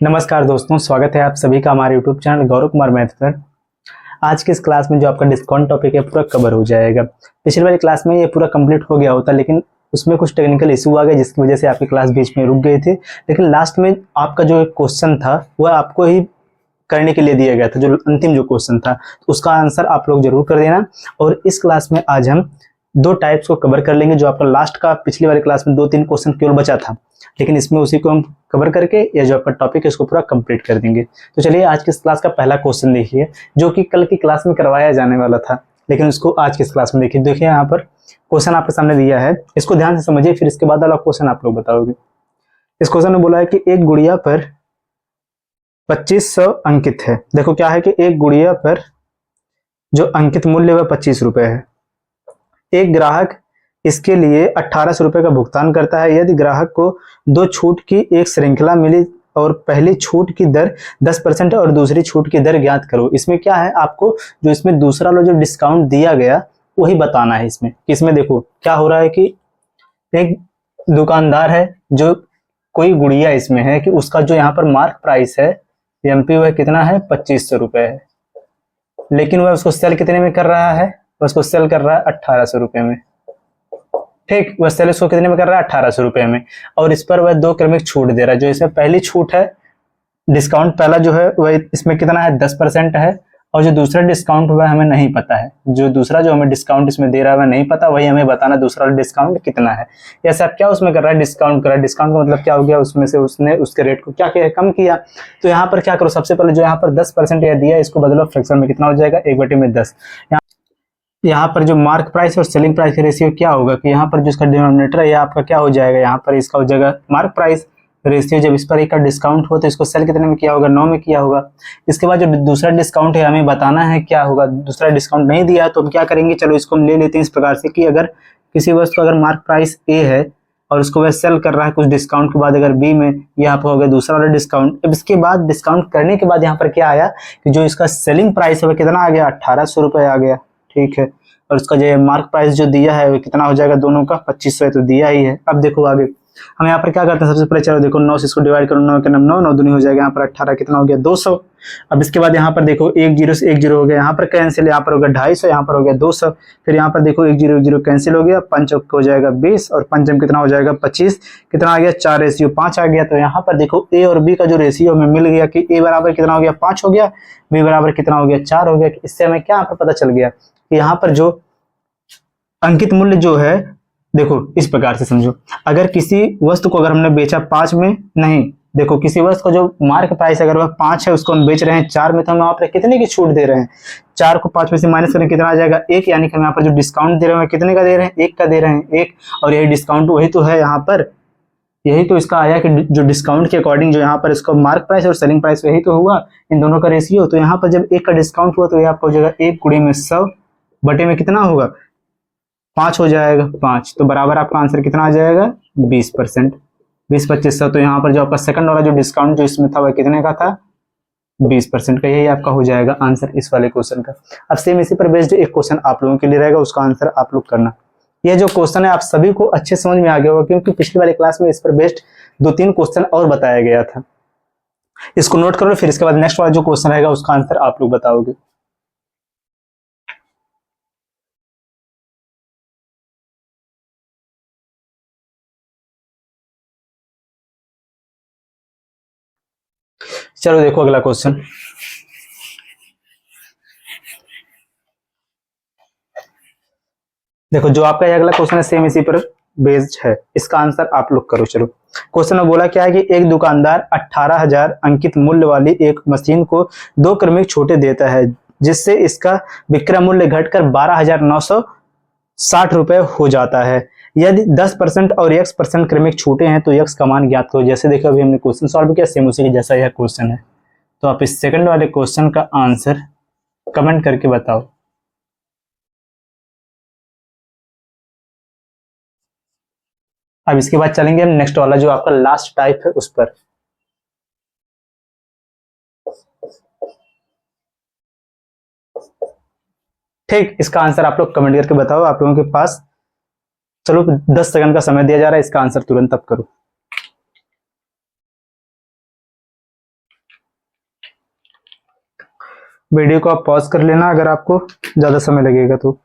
नमस्कार दोस्तों, स्वागत है आप सभी का हमारे YouTube channel Gaurav Kumar math पर। आज की इस क्लास में जो आपका डिस्काउंट टॉपिक है पूरा कवर हो जाएगा। पिछली वाली क्लास में ये पूरा कंप्लीट हो गया होता, लेकिन उसमें कुछ टेक्निकल इशू आ गए जिसकी वजह से आपकी क्लास बीच में रुक गई थी। लेकिन लास्ट में आपका जो एक क्वेश्चन था वह आपको ही करने के लिए दिया गया था, जो अंतिम जो क्वेश्चन था तो उसका आंसर आप लोग जरूर कर देना। और इस क्लास में आज हम दो टाइप्स को कवर कर लेंगे। जो आपका लास्ट का पिछली वाली क्लास में 2-3 क्वेश्चन केवल बचा था, लेकिन इसमें उसी को हम कवर करके या जो आपका टॉपिक है उसको पूरा कंप्लीट कर देंगे। तो चलिए आज की इस क्लास का पहला क्वेश्चन देखिए, जो कि कल की क्लास में करवाया जाने वाला था, लेकिन उसको आज की इस क्लास में देखिए यहाँ पर क्वेश्चन आपके सामने दिया है, इसको ध्यान से समझिए, फिर इसके बाद वाला क्वेश्चन आप लोग बताओगे। इस क्वेश्चन में बोला है कि एक गुड़िया पर 2500 अंकित है। देखो क्या है कि एक गुड़िया पर जो अंकित मूल्य वह 25 रुपए है। एक ग्राहक इसके लिए 1800 रुपए का भुगतान करता है। यदि ग्राहक को दो छूट की एक श्रृंखला मिली और पहली छूट की दर 10% है और दूसरी छूट की दर ज्ञात करो। इसमें क्या है, आपको जो इसमें दूसरा लो जो डिस्काउंट दिया गया वही बताना है। इसमें देखो क्या हो रहा है कि एक दुकानदार है, जो कोई गुड़िया इसमें है कि उसका जो यहाँ पर मार्क प्राइस है एमपी वह कितना है, 2500 रुपए है। लेकिन वह उसको सेल कितने में कर रहा है, वह उसको सेल कर रहा है 1800 रुपए में। ठीक, वह सेल इसको कितने में कर रहा है, 1800 रुपए में। और इस पर वह 2 क्रमिक छूट दे रहा है। जो इसमें पहली छूट है, डिस्काउंट पहला जो है वह इसमें कितना है, 10% है। और जो दूसरा डिस्काउंट वह हमें नहीं पता है। जो दूसरा जो हमें डिस्काउंट इसमें दे रहा है वह नहीं पता, वही हमें बताना दूसरा डिस्काउंट कितना है। या सब क्या उसमें कर रहा है, डिस्काउंट कर रहा है। डिस्काउंट का मतलब क्या हो गया, उसमें से उसने उसके रेट को क्या किया, कम किया। तो यहाँ पर क्या करो, सबसे पहले जो यहाँ पर 10% यह दिया, इसको बदलो फ्रैक्शन में, कितना हो जाएगा, 1/10। यहाँ पर जो मार्क प्राइस और सेलिंग प्राइस का रेशियो क्या होगा कि यहाँ पर जो इसका डिनोमिनेटर है, आपका क्या हो जाएगा, यहाँ पर इसका हो जाएगा मार्क प्राइस रेशियो। जब इस पर एक का डिस्काउंट हो तो इसको सेल कितने में किया होगा, 9 में किया होगा। इसके बाद जो दूसरा डिस्काउंट है हमें बताना है क्या होगा। दूसरा डिस्काउंट नहीं दिया तो हम क्या करेंगे, चलो इसको हम ले लेते हैं इस प्रकार से कि अगर किसी वस्तु अगर मार्क प्राइस ए है और उसको वह सेल कर रहा है कुछ डिस्काउंट के बाद अगर बी में, यह आपका हो गया दूसरा वाला डिस्काउंट। अब इसके बाद डिस्काउंट करने के बाद यहाँ पर क्या आया कि जो इसका सेलिंग प्राइस है वह कितना आ गया, 1800 रुपए आ गया। ठीक है, और उसका जो मार्क प्राइस जो दिया है वो कितना हो जाएगा, दोनों का 2500 है तो दिया ही है। अब देखो आगे हम यहाँ पर क्या करते हैं, सबसे पहले चलो देखो 9 से इसको डिवाइड करो, 9 के 9 9 दूनी हो जाएगा, यहाँ पर 18 कितना हो गया, 200। अब इसके बाद यहाँ पर देखो 1 0 से 1 0 हो गया, यहाँ पर कैंसिल, यहाँ पर हो गया 250, यहाँ पर हो गया 200। फिर यहाँ पर देखो 1 0 1 0 कैंसिल हो गया, 5 हो जाएगा 20 और 5 कितना हो जाएगा 25, कितना आ गया 4:5 आ गया। तो यहाँ पर देखो ए और बी का जो रेशियो हमें मिल गया कि ए बराबर कितना हो गया, 5 हो गया, बी बराबर कितना हो गया, 4 हो गया। इससे हमें क्या पता चल गया कि यहाँ पर जो अंकित मूल्य जो है, देखो इस प्रकार से समझो, अगर किसी वस्तु को अगर हमने बेचा 5 में, नहीं देखो किसी वस्तु का जो मार्क प्राइस अगर वह 5 है, उसको हम बेच रहे हैं 4 में, तो हम यहाँ पर कितने की छूट दे रहे हैं, 4 को 5 में से माइनस करें कितना आ जाएगा, 1। यानी कि हम यहाँ पर जो डिस्काउंट दे रहे हैं कितने का दे रहे हैं, 1 का दे रहे हैं, 1। और यही डिस्काउंट वही तो है यहाँ पर, यही तो इसका आया कि जो डिस्काउंट के अकॉर्डिंग जो यहाँ पर इसका मार्क प्राइस और सेलिंग प्राइस यही तो हुआ, इन दोनों का रेशियो। तो यहाँ पर जब 1 का डिस्काउंट हुआ तो ये आपका हो जाएगा 1 गुणे में 100 बटे में कितना होगा, 5 हो जाएगा, 5। तो बराबर आपका आंसर कितना आ जाएगा, 20%, 20 2500। तो यहाँ पर जो आपका सेकंड वाला जो डिस्काउंट जो इसमें था वह कितने का था, 20% का। यही आपका हो जाएगा आंसर इस वाले क्वेश्चन का। अब सेम इसी पर बेस्ड एक क्वेश्चन आप लोगों के लिए रहेगा, उसका आंसर आप लोग करना। यह जो क्वेश्चन है आप सभी को अच्छे समझ में आ गया होगा, क्योंकि पिछली वाली क्लास में इस पर बेस्ड 2-3 क्वेश्चन और बताया गया था। इसको नोट करो, फिर इसके बाद नेक्स्ट वाला जो क्वेश्चन रहेगा उसका आंसर आप लोग बताओगे। चलो देखो अगला क्वेश्चन, देखो जो आपका ये अगला क्वेश्चन है सेम इसी पर बेस्ड है, इसका आंसर आप लोग करो। चलो क्वेश्चन में बोला क्या है कि एक दुकानदार 18,000 अंकित मूल्य वाली एक मशीन को 2 क्रमिक छूटे देता है, जिससे इसका विक्रय मूल्य घटकर 12,960 रुपए हो जाता है। यदि 10% और x% क्रमिक छूटे हैं तो x का मान ज्ञात करो। जैसे देखो अभी हमने क्वेश्चन सॉल्व किया, सेम उसी के जैसा यह क्वेश्चन है। तो आप इस सेकंड वाले क्वेश्चन का आंसर कमेंट करके बताओ। अब इसके बाद चलेंगे हम नेक्स्ट वाला जो आपका लास्ट टाइप है उस पर। ठीक, इसका आंसर आप लोग कमेंट करके बताओ। आप लोगों के पास चलो 10 सेकंड का समय दिया जा रहा है, इसका आंसर तुरंत आप करो। वीडियो को आप पॉज कर लेना अगर आपको ज़्यादा समय लगेगा तो।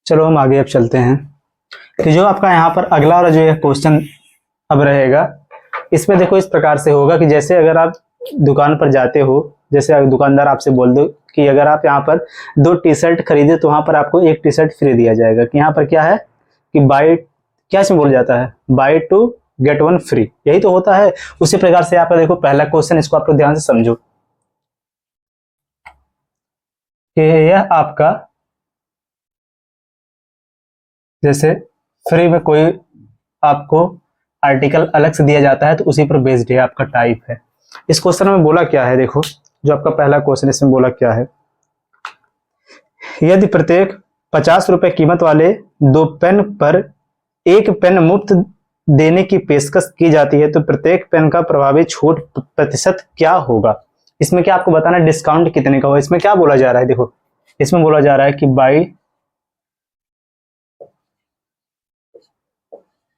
चलो हम आगे अब चलते हैं। तो जो आपका यहाँ पर अगला वाला जो है क्वेश्चन अब रहेगा, इसमें देखो इस प्रकार से होगा कि जैसे अगर आप दुकान पर जाते हो, जैसे अगर दुकानदार आपसे बोल दो कि अगर आप यहाँ पर 2 टी शर्ट खरीदे तो वहां पर आपको 1 टी शर्ट फ्री दिया जाएगा। कि यहाँ पर क्या है कि बाय, क्या से बोल जाता है, बाय 2 गेट 1 फ्री, यही तो होता है। उसी प्रकार से आपका देखो पहला क्वेश्चन, इसको आप लोग ध्यान से समझो कि यह आपका जैसे फ्री में कोई आपको आर्टिकल अलग से दिया जाता है तो उसी पर बेस्ड है आपका टाइप है। इस क्वेश्चन में बोला क्या है, देखो जो आपका पहला क्वेश्चन इसमें बोला क्या है, यदि प्रत्येक 50 रुपए कीमत वाले 2 पेन पर 1 पेन मुफ्त देने की पेशकश की जाती है तो प्रत्येक पेन का प्रभावी छूट प्रतिशत क्या होगा। इसमें क्या आपको बताना है डिस्काउंट कितने का होगा। इसमें क्या बोला जा रहा है, देखो इसमें बोला जा रहा है कि बाई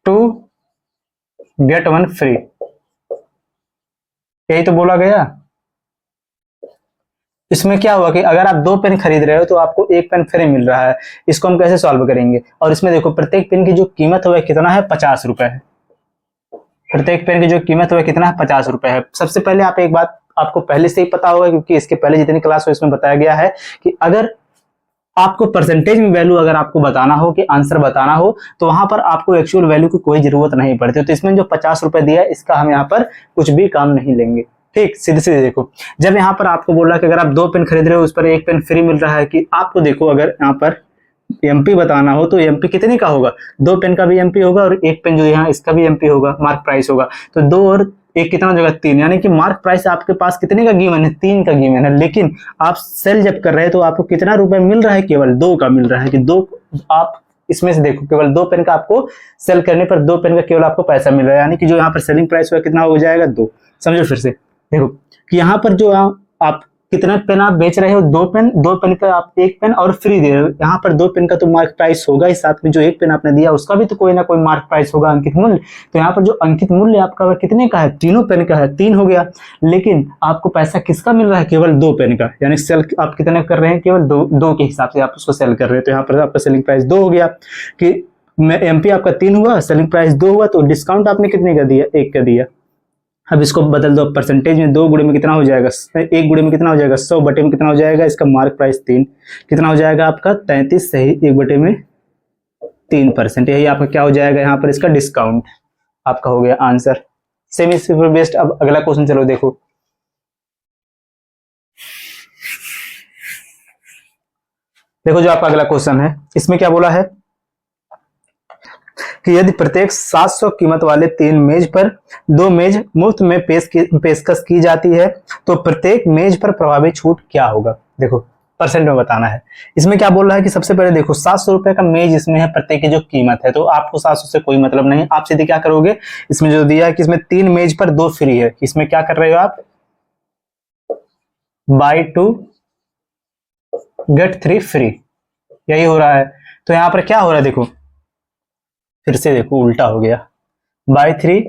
2 गेट 1 फ्री, यही तो बोला गया। इसमें क्या हुआ कि अगर आप 2 पेन खरीद रहे हो तो आपको 1 पेन फ्री मिल रहा है। इसको हम कैसे सॉल्व करेंगे, और इसमें देखो प्रत्येक पेन की जो कीमत है वह कितना है, 50 रुपए है। प्रत्येक पेन की जो कीमत है वह कितना है, 50 रुपए है। सबसे पहले आप एक बात आपको पहले से ही पता होगा क्योंकि इसके पहले जितनी क्लास हो इसमें बताया गया है कि अगर आपको परसेंटेज में वैल्यू अगर आपको बताना हो कि आंसर बताना हो तो वहां पर आपको एक्चुअल वैल्यू की कोई जरूरत नहीं पड़ती। तो इसमें जो 50 रुपए दिया है इसका हम यहाँ पर कुछ भी काम नहीं लेंगे। ठीक, सीधे सीधे देखो, जब यहाँ पर आपको बोला कि अगर आप 2 पेन खरीद रहे हो उस पर 1 पेन फ्री मिल रहा है, कि आपको देखो अगर यहाँ पर एमपी बताना हो तो एमपी कितने का होगा, 2 पेन का भी एमपी होगा और 1 पेन जो यहाँ इसका भी एमपी होगा, मार्क प्राइस होगा। तो 2 और 1 कितना हो जाएगा, 3, यानी कि मार्क प्राइस आपके पास कितने का गिवन है, 3 का गिवन है। लेकिन आप सेल जब कर रहे हैं तो आपको कितना रुपए मिल रहा है, केवल 2 का मिल रहा है। कि 2 आप इसमें से देखो केवल 2 पेन का आपको सेल करने पर 2 पेन का केवल आपको पैसा मिल रहा है, यानी कि जो यहाँ पर सेलिंग प्राइस हुआ कितना हो जाएगा, 2। समझो फिर से देखो कि यहाँ पर जो आप कितना पेन आप बेच रहे हो, 2 पेन, 2 पेन पे आप 1 पेन और फ्री दे रहे हो। यहाँ पर 2 पेन का तो मार्क प्राइस होगा ही, साथ में जो 1 पेन आपने दिया उसका भी तो कोई ना कोई मार्क प्राइस होगा, अंकित मूल्य। तो यहाँ पर जो अंकित मूल्य आपका कितने का है, तीनों पेन का है, 3 हो गया। लेकिन आपको पैसा किसका मिल रहा है, केवल 2 पेन का, यानी सेल आप कितने कर रहे हैं, केवल 2 के हिसाब से आप उसको सेल कर रहे हैं। तो यहाँ पर आपका सेलिंग प्राइस 2 हो गया। कि एमपी आपका 3 हुआ, सेलिंग प्राइस 2 हुआ, तो डिस्काउंट आपने कितने का दिया, 1 का दिया। अब इसको बदल दो परसेंटेज में, 2 गुणे में कितना हो जाएगा, 1 गुणे में कितना हो जाएगा, 100 बटे में कितना हो जाएगा, इसका मार्क प्राइस 3, कितना हो जाएगा आपका 33 सही 1 बटे में 3%। यही आपका क्या हो जाएगा यहाँ पर, इसका डिस्काउंट आपका हो गया आंसर। Semi simple based. अब अगला क्वेश्चन चलो देखो, देखो जो आपका अगला क्वेश्चन है इसमें क्या बोला है कि यदि प्रत्येक 700 कीमत वाले 3 मेज पर 2 मेज मुफ्त में पेशकश की जाती है तो प्रत्येक मेज पर प्रभावी छूट क्या होगा। देखो परसेंट में बताना है। इसमें क्या बोल रहा है कि सबसे पहले देखो 700 रुपए का मेज इसमें है, प्रत्येक की जो कीमत है, तो आपको 700 से कोई मतलब नहीं। आप सीधे क्या करोगे, इसमें जो दिया है कि इसमें 3 मेज पर 2 फ्री है, इसमें क्या कर रहे हो आप, बाय 2 गेट 3 फ्री, यही हो रहा है। तो यहाँ पर क्या हो रहा है, देखो फिर से देखो उल्टा हो गया, बाय 3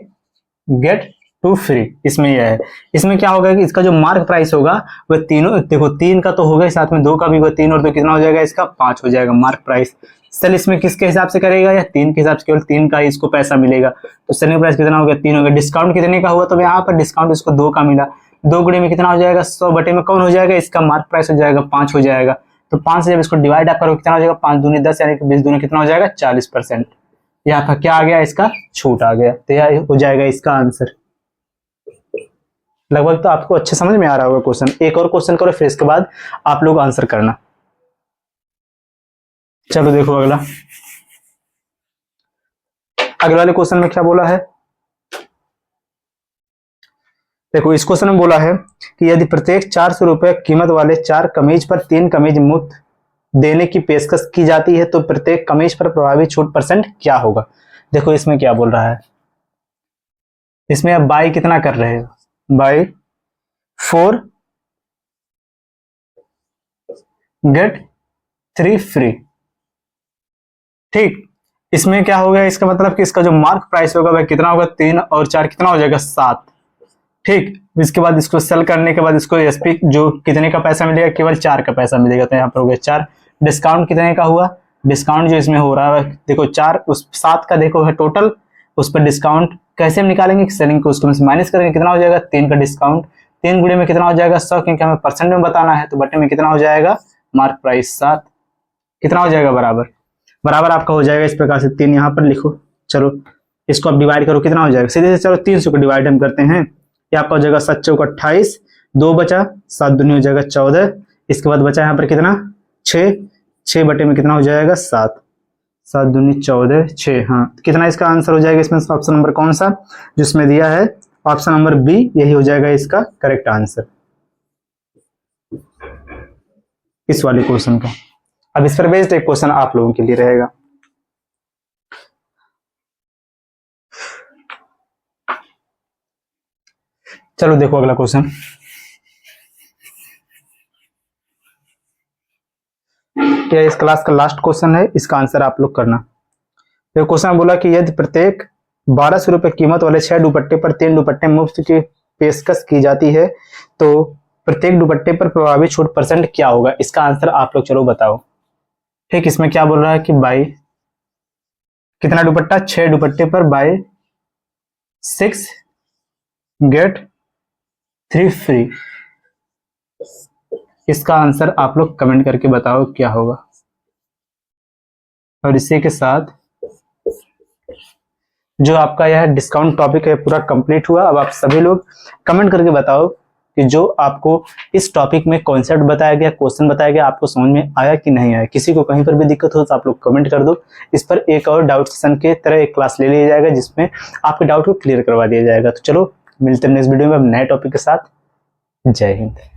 गेट 2 फ्री, इसमें यह है। इसमें क्या होगा कि इसका जो मार्क प्राइस होगा वह तीनों, देखो 3 का तो होगा, साथ में 2 का भी होगा, 3 और 2 कितना हो जाएगा, इसका 5 हो जाएगा मार्क प्राइस। सेल इसमें किसके हिसाब से करेगा, या 3 के हिसाब से, केवल 3 का ही इसको पैसा मिलेगा। तो सेलिंग प्राइस कितना हो गया, 3 हो गया। डिस्काउंट कितने का हुआ, तो यहाँ पर डिस्काउंट इसको 2 का मिला, 2 गुणे में कितना हो जाएगा, 100 बटे में कौन हो जाएगा, इसका मार्क प्राइस हो जाएगा 5 हो जाएगा। तो 5 से जब इसको डिवाइड आप करोगे कितना हो जाएगा, 5 दूनी 10, यानी कि 20 दूनी कितना हो जाएगा, 40%। यहाँ पर क्या आ गया, इसका छूट आ गया। तो यह हो जाएगा इसका आंसर। लगभग तो आपको अच्छे समझ में आ रहा होगा क्वेश्चन। एक और क्वेश्चन करो फिर इसके बाद आप लोग आंसर करना। चलो देखो अगला, अगले वाले क्वेश्चन में क्या बोला है, देखो इस क्वेश्चन में बोला है कि यदि प्रत्येक 400 रुपए कीमत वाले 4 कमीज पर 3 कमीज मुफ्त देने की पेशकश की जाती है तो प्रत्येक कमीज पर प्रभावी छूट परसेंट क्या होगा। देखो इसमें क्या बोल रहा है, इसमें आप बाई कितना कर रहे हो, बाई 4 गेट 3 फ्री। ठीक, इसमें क्या होगा, इसका मतलब कि इसका जो मार्क प्राइस होगा वह कितना होगा, 3 और 4 कितना हो जाएगा, 7। ठीक, इसके बाद इसको सेल करने के बाद इसको एसपी जो कितने का पैसा मिलेगा, केवल 4 का पैसा मिलेगा, तो यहाँ पर हो गया 4। डिस्काउंट कितने का हुआ, डिस्काउंट जो इसमें हो रहा है देखो 4 उस 7 का देखो है टोटल, उस पर डिस्काउंट कैसे हम निकालेंगे, सेलिंग को उसको माइनस करेंगे, कितना हो जाएगा 3 का डिस्काउंट, 3 गुणे में कितना हो जाएगा 100, क्योंकि हमें परसेंट में बताना है, तो बटे में कितना हो जाएगा मार्क प्राइस 7, कितना हो जाएगा बराबर, बराबर आपका हो जाएगा इस प्रकार से 3 यहाँ पर लिखो। चलो इसको अब डिवाइड करो, कितना हो जाएगा, सीधे से चलो 300 को डिवाइड हम करते हैं, ये आपका हो जाएगा 7 चौक 28, 2 बचा, 7 दूनी हो जाएगा 14, इसके बाद बचा यहाँ पर कितना 6, 6 बटे में कितना हो जाएगा 7, 7 दूनी 14, 6, हाँ कितना इसका आंसर हो जाएगा इसमें, ऑप्शन नंबर कौन सा जिसमें दिया है, ऑप्शन नंबर बी, यही हो जाएगा इसका करेक्ट आंसर इस वाले क्वेश्चन का। अब इस पर बेस्ड एक क्वेश्चन आप लोगों के लिए रहेगा। चलो देखो अगला क्वेश्चन, क्या इस क्लास का लास्ट क्वेश्चन है, इसका आंसर आप लोग करना। तो क्वेश्चन बोला कि यदि प्रत्येक 1200 रुपए कीमत वाले 6 दुपट्टे पर 3 दुपट्टे मुफ्त की पेशकश की जाती है, तो प्रत्येक दुपट्टे पर प्रभावी छूट परसेंट क्या होगा, इसका आंसर आप लोग चलो बताओ। ठीक, इसमें क्या बोल रहा है कि बाई कितना दुपट्टा, 6 दुपट्टे पर बाई 6 गेट 3 फ्री, इसका आंसर आप लोग कमेंट करके बताओ क्या होगा। और इसी के साथ जो आपका यह डिस्काउंट टॉपिक है पूरा कंप्लीट हुआ। अब आप सभी लोग कमेंट करके बताओ कि जो आपको इस टॉपिक में कॉन्सेप्ट बताया गया, क्वेश्चन बताया गया, आपको समझ में आया कि नहीं आया। किसी को कहीं पर भी दिक्कत हो तो आप लोग कमेंट कर दो, इस पर एक और डाउट सेशन के तरह एक क्लास ले लिया जाएगा जिसमें आपके डाउट को क्लियर करवा दिया जाएगा। तो चलो मिलते हैं नेक्स्ट वीडियो में अब नए टॉपिक के साथ। जय हिंद।